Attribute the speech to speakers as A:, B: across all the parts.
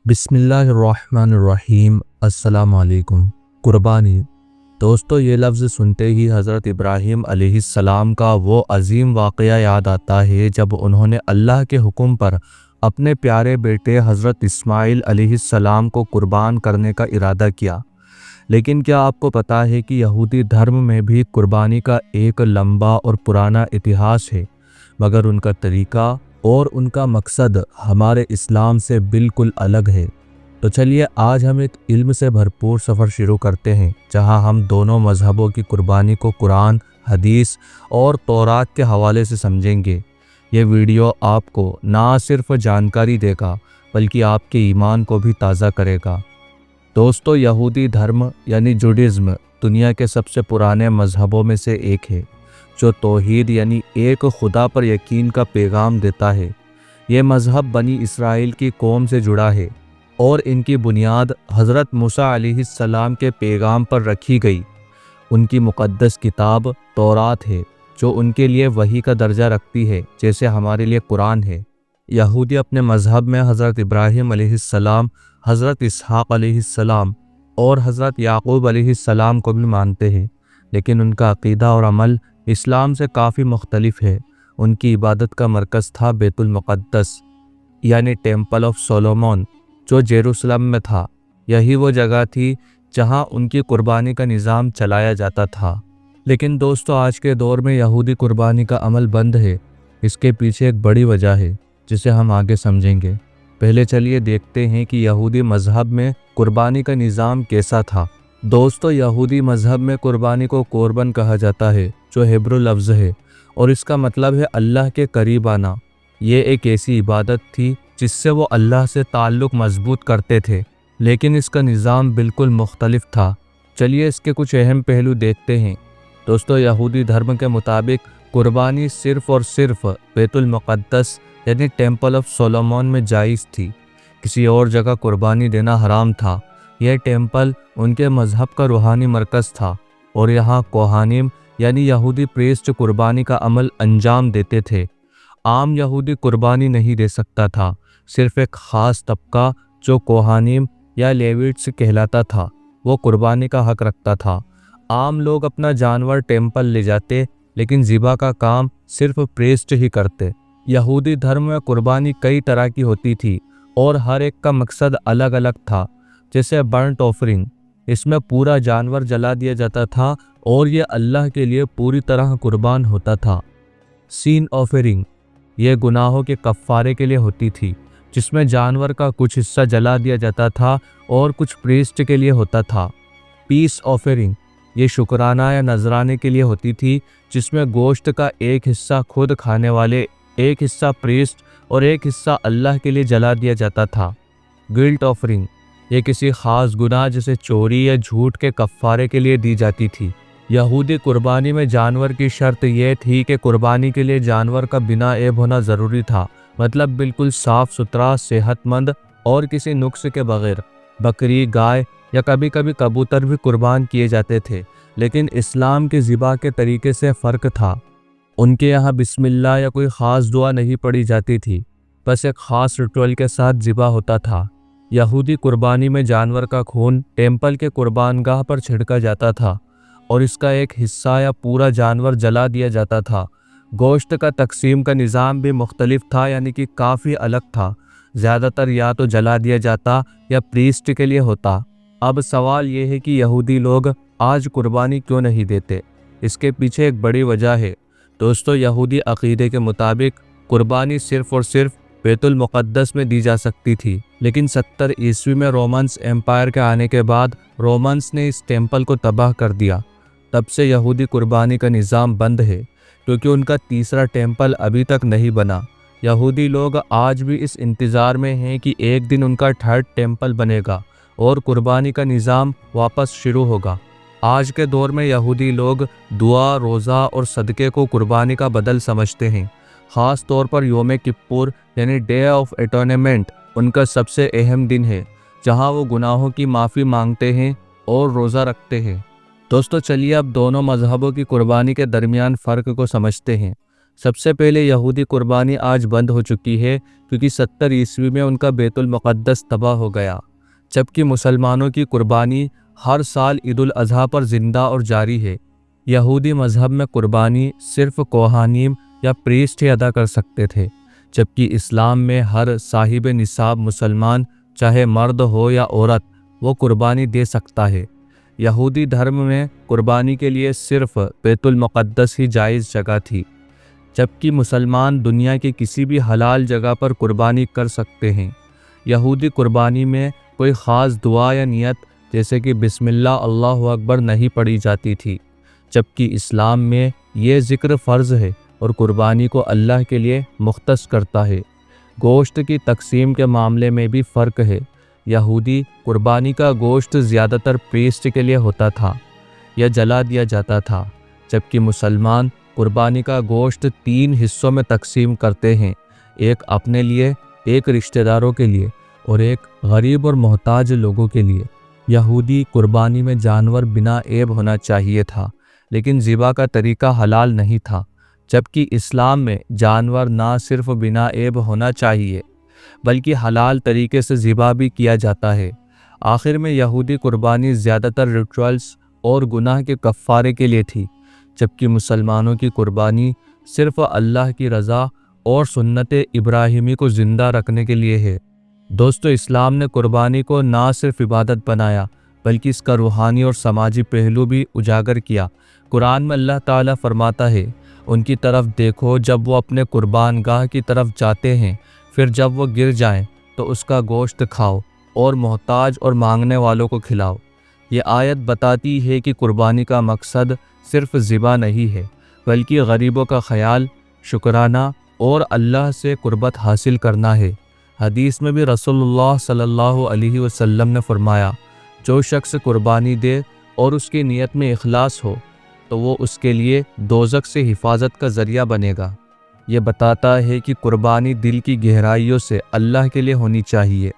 A: बिस्मिल्लाहिर्रहमानिर्रहीम। अस्सलाम वालेकुम। कुर्बानी। दोस्तों, ये लफ्ज़ सुनते ही हज़रत इब्राहीम अलैहिस्सलाम का वो अजीम वाक़या याद आता है जब उन्होंने अल्लाह के हुक्म पर अपने प्यारे बेटे हज़रत इस्माइल अलैहिस्सलाम को कुर्बान करने का इरादा किया। लेकिन क्या आपको पता है कि यहूदी धर्म में भी कुर्बानी का एक लंबा और पुराना इतिहास है, मगर उनका तरीका और उनका मकसद हमारे इस्लाम से बिल्कुल अलग है। तो चलिए आज हम एक इल्म से भरपूर सफ़र शुरू करते हैं, जहां हम दोनों मज़हबों की कुर्बानी को कुरान, हदीस और तौरात के हवाले से समझेंगे। ये वीडियो आपको ना सिर्फ जानकारी देगा बल्कि आपके ईमान को भी ताज़ा करेगा। दोस्तों, यहूदी धर्म यानी जुडिज़्म दुनिया के सबसे पुराने मज़हबों में से एक है, जो तौहीद यानी एक खुदा पर यकीन का पैगाम देता है। ये मज़हब बनी इसराइल की कौम से जुड़ा है और इनकी बुनियाद हज़रत मूसा अलैहिस्सलाम के पैगाम पर रखी गई। उनकी मुक़द्दस किताब तौरात है, जो उनके लिए वही का दर्जा रखती है जैसे हमारे लिए कुरान है। यहूदी अपने मज़हब में हज़रत इब्राहीम अलैहिस्सलाम, हज़रत इसहाक़ अलैहिस्सलाम और हज़रत याक़ूब अलैहिस्सलाम को भी मानते हैं, लेकिन उनका अक़ीदा और अमल इस्लाम से काफ़ी मुख्तलिफ है। उनकी इबादत का मरकज़ था बैतुल मुक़द्दस यानी टेम्पल ऑफ सोलोमन, जो जेरूसलम में था। यही वो जगह थी जहां उनकी कुर्बानी का निज़ाम चलाया जाता था। लेकिन दोस्तों, आज के दौर में यहूदी कुर्बानी का अमल बंद है। इसके पीछे एक बड़ी वजह है जिसे हम आगे समझेंगे। पहले चलिए देखते हैं कि यहूदी मज़हब में कुर्बानी का निज़ाम कैसा था। दोस्तों, यहूदी मज़हब में कुर्बानी को कुर्बन कहा जाता है, जो हिब्रू लफ्ज़ है और इसका मतलब है अल्लाह के करीब आना। ये एक ऐसी इबादत थी जिससे वो अल्लाह से ताल्लुक़ मजबूत करते थे, लेकिन इसका निज़ाम बिल्कुल मुख्तलिफ था। चलिए इसके कुछ अहम पहलू देखते हैं। दोस्तों, यहूदी धर्म के मुताबिक कुर्बानी सिर्फ़ और सिर्फ बैतुल मुक़द्दस यानी टेम्पल ऑफ सोलोमन में जायज़ थी। किसी और जगह कुर्बानी देना हराम था। यह टेम्पल उनके मज़हब का रूहानी मरकज़ था और यहाँ कोहानिम यानी यहूदी प्रीस्ट कुर्बानी का अमल अंजाम देते थे। आम यहूदी कुर्बानी नहीं दे सकता था। सिर्फ एक ख़ास तबका जो कोहानिम या लेविट्स कहलाता था, वो कुर्बानी का हक रखता था। आम लोग अपना जानवर टेम्पल ले जाते, लेकिन ज़िबा का काम सिर्फ प्रीस्ट ही करते। यहूदी धर्म में कुर्बानी कई तरह की होती थी और हर एक का मकसद अलग अलग था। जैसे बर्न्ट ऑफरिंग, इसमें पूरा जानवर जला दिया जाता था और ये अल्लाह के लिए पूरी तरह कुर्बान होता था। सीन ऑफरिंग, ये गुनाहों के कफ़ारे के लिए होती थी, जिसमें जानवर का कुछ हिस्सा जला दिया जाता था और कुछ प्रीस्ट के लिए होता था। पीस ऑफरिंग, ये शुक्राना या नजराने के लिए होती थी, जिसमें गोश्त का एक हिस्सा खुद खाने वाले, एक हिस्सा प्रीस्ट और एक हिस्सा अल्लाह के लिए जला दिया जाता था। गिल्ट ऑफरिंग, ये किसी ख़ास गुनाह जैसे चोरी या झूठ के कफ़ारे के लिए दी जाती थी। यहूदी कुर्बानी में जानवर की शर्त यह थी कि कुर्बानी के लिए जानवर का बिना ऐब होना ज़रूरी था, मतलब बिल्कुल साफ़ सुथरा, सेहतमंद और किसी नुक्स के बग़ैर। बकरी, गाय या कभी कभी कबूतर भी कुर्बान किए जाते थे, लेकिन इस्लाम के ज़िबा के तरीके से फ़र्क था। उनके यहाँ बिस्मिल्लाह या कोई ख़ास दुआ नहीं पढ़ी जाती थी, बस एक ख़ास रिचुअल के साथ ज़िबा होता था। यहूदी कुर्बानी में जानवर का खून टेम्पल के कुर्बानगाह पर छिड़का जाता था और इसका एक हिस्सा या पूरा जानवर जला दिया जाता था। गोश्त का तकसीम का निज़ाम भी मुख्तलिफ था, यानी कि काफ़ी अलग था। ज़्यादातर या तो जला दिया जाता या प्रीस्ट के लिए होता। अब सवाल ये है कि यहूदी लोग आज कुर्बानी क्यों नहीं देते। इसके पीछे एक बड़ी वजह है। दोस्तों, यहूदी अक़ीदे के मुताबिक कुर्बानी सिर्फ़ और सिर्फ बैतुल मुक़द्दस में दी जा सकती थी, लेकिन 70 ईस्वी में रोमन्स एम्पायर के आने के बाद रोमन्स ने इस टेम्पल को तबाह कर दिया। तब से यहूदी कुर्बानी का निज़ाम बंद है, क्योंकि उनका तीसरा टेम्पल अभी तक नहीं बना। यहूदी लोग आज भी इस इंतज़ार में हैं कि एक दिन उनका थर्ड टेम्पल बनेगा और कुर्बानी का निज़ाम वापस शुरू होगा। आज के दौर में यहूदी लोग दुआ, रोज़ा और सदक़े को कुर्बानी का बदल समझते हैं। ख़ास तौर पर योम किप्पुर यानी डे ऑफ एटोनमेंट उनका सबसे अहम दिन है, जहां वो गुनाहों की माफ़ी मांगते हैं और रोज़ा रखते हैं। दोस्तों, चलिए अब दोनों मज़हबों की कुर्बानी के दरमियान फ़र्क को समझते हैं। سب سے پہلے یہودی قربانی آج بند ہو چکی ہے کیونکہ 70 عیسوی میں ان کا بیت المقدس تباہ ہو گیا، جبکہ مسلمانوں کی قربانی ہر سال عید الاضحیٰ پر زندہ اور جاری ہے۔ یہودی مذہب میں قربانی صرف کوہانیم یا پریسٹ ہی ادا کر سکتے تھے، جبکہ اسلام میں ہر صاحب نصاب مسلمان چاہے مرد ہو یا عورت وہ قربانی دے سکتا ہے۔ یہودی دھرم میں قربانی کے لیے صرف بیت المقدس ہی جائز جگہ تھی، جبکہ مسلمان دنیا کی کسی بھی حلال جگہ پر قربانی کر سکتے ہیں۔ یہودی قربانی میں کوئی خاص دعا یا نیت جیسے کہ بسم اللہ اللہ اکبر نہیں پڑھی جاتی تھی، جبکہ اسلام میں یہ ذکر فرض ہے اور قربانی کو اللہ کے لیے مختص کرتا ہے۔ گوشت کی تقسیم کے معاملے میں بھی فرق ہے۔ یہودی قربانی کا گوشت زیادہ تر پریسٹ کے لیے ہوتا تھا یا جلا دیا جاتا تھا، جبکہ مسلمان قربانی کا گوشت 3 حصوں میں تقسیم کرتے ہیں، ایک اپنے لیے، ایک رشتہ داروں کے لیے اور ایک غریب اور محتاج لوگوں کے لیے۔ یہودی قربانی میں جانور بنا عیب ہونا چاہیے تھا، لیکن ذبح کا طریقہ حلال نہیں تھا، جبکہ اسلام میں جانور نہ صرف بنا عیب ہونا چاہیے بلکہ حلال طریقے سے ذبح بھی کیا جاتا ہے۔ آخر میں یہودی قربانی زیادہ تر ریچولز اور گناہ کے کفارے کے لیے تھی، جبکہ مسلمانوں کی قربانی صرف اللہ کی رضا اور سنت ابراہیمی کو زندہ رکھنے کے لیے ہے۔ دوستو، اسلام نے قربانی کو نہ صرف عبادت بنایا بلکہ اس کا روحانی اور سماجی پہلو بھی اجاگر کیا۔ قرآن میں اللہ تعالیٰ فرماتا ہے، ان کی طرف دیکھو جب وہ اپنے قربان گاہ کی طرف جاتے ہیں، پھر جب وہ گر جائیں تو اس کا گوشت کھاؤ اور محتاج اور مانگنے والوں کو کھلاؤ۔ یہ آیت بتاتی ہے کہ قربانی کا مقصد صرف ذبح نہیں ہے بلکہ غریبوں کا خیال، شکرانہ اور اللہ سے قربت حاصل کرنا ہے۔ حدیث میں بھی رسول اللہ صلی اللہ علیہ وسلم نے فرمایا، جو شخص قربانی دے اور اس کی نیت میں اخلاص ہو تو وہ اس کے لیے دوزخ سے حفاظت کا ذریعہ بنے گا۔ یہ بتاتا ہے کہ قربانی دل کی گہرائیوں سے اللہ کے لیے ہونی چاہیے۔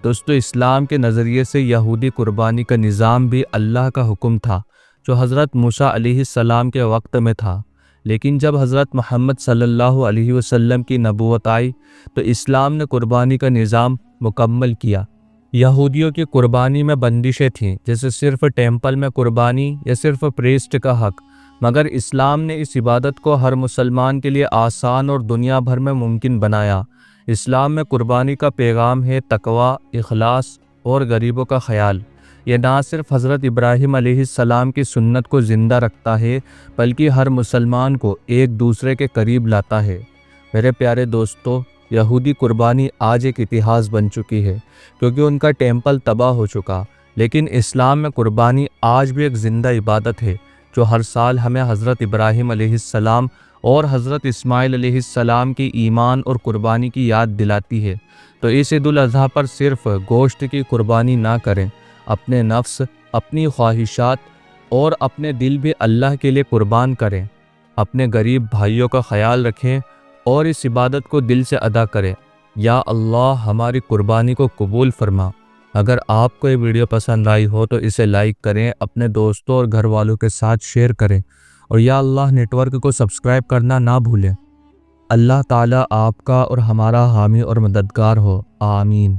A: دوستو، اسلام کے نظریے سے یہودی قربانی کا نظام بھی اللہ کا حکم تھا جو حضرت موسیٰ علیہ السلام کے وقت میں تھا، لیکن جب حضرت محمد صلی اللہ علیہ وسلم کی نبوت آئی تو اسلام نے قربانی کا نظام مکمل کیا۔ یہودیوں کی قربانی میں بندشیں تھیں، جیسے صرف ٹیمپل میں قربانی یا صرف پریسٹ کا حق، مگر اسلام نے اس عبادت کو ہر مسلمان کے لیے آسان اور دنیا بھر میں ممکن بنایا۔ اسلام میں قربانی کا پیغام ہے تقوی، اخلاص اور غریبوں کا خیال۔ یہ نہ صرف حضرت ابراہیم علیہ السلام کی سنت کو زندہ رکھتا ہے بلکہ ہر مسلمان کو ایک دوسرے کے قریب لاتا ہے۔ میرے پیارے دوستو، یہودی قربانی آج ایک اتہاس بن چکی ہے کیونکہ ان کا ٹیمپل تباہ ہو چکا، لیکن اسلام میں قربانی آج بھی ایک زندہ عبادت ہے جو ہر سال ہمیں حضرت ابراہیم علیہ السلام اور حضرت اسماعیل علیہ السلام کی ایمان اور قربانی کی یاد دلاتی ہے۔ تو اس عید الاضحیٰ پر صرف گوشت کی قربانی نہ کریں، اپنے نفس، اپنی خواہشات اور اپنے دل بھی اللہ کے لیے قربان کریں۔ اپنے غریب بھائیوں کا خیال رکھیں اور اس عبادت کو دل سے ادا کریں۔ یا اللہ ہماری قربانی کو قبول فرما۔ اگر آپ کو یہ ویڈیو پسند آئی ہو تو اسے لائک کریں، اپنے دوستوں اور گھر والوں کے ساتھ شیئر کریں، اور یا اللہ نیٹ ورک کو سبسکرائب کرنا نہ بھولیں۔ اللہ تعالیٰ آپ کا اور ہمارا حامی اور مددگار ہو، آمین۔